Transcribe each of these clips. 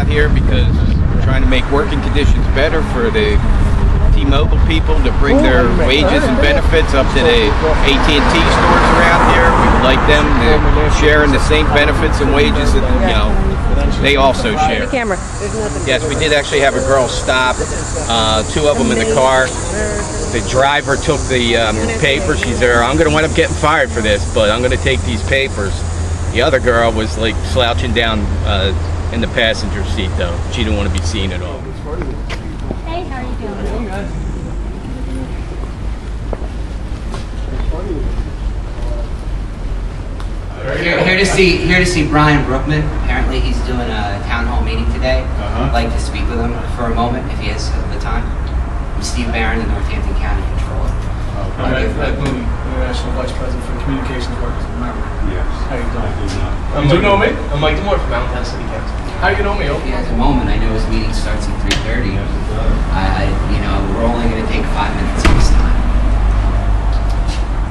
Here because we're trying to make working conditions better for the T-Mobile people to bring their wages and benefits up to the AT&T stores around here. We would like them to share in the same benefits and wages that, you know, they also share. Yes, we did actually have a girl stop, two of them in the car. The driver took the papers. She's there, I'm going to wind up getting fired for this, but I'm going to take these papers. The other girl was like slouching down in the passenger seat though. She didn't want to be seen at all. Hey, how are you doing? Here to see Brian Brookman. Apparently he's doing a town hall meeting today. I'd like to speak with him for a moment if he has the time. I'm Steve Barron, the Northampton County Controller. Ed Boone, International Vice President for Communications Workers. Remember? Yes. How you doing? Do you know me? I'm Mike Demore from Allentown City Council. How you know me? If he has a moment, I know his meeting starts at 3:30. You know, we're only going to take 5 minutes of his time.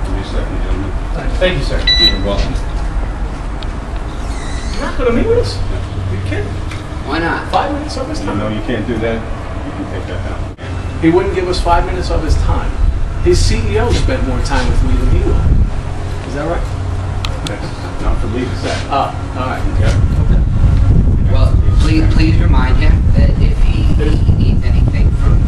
Give me a second, gentlemen. Thank you, sir. You're welcome. You're not going to meet with us? You kidding? Why not? 5 minutes of his You time? know you can't do that. You can take that down. He wouldn't give us 5 minutes of his time. His CEO spent more time with me than he will. Is that right? That's not for me to say. All right. Okay. Well, please remind him that if he needs anything from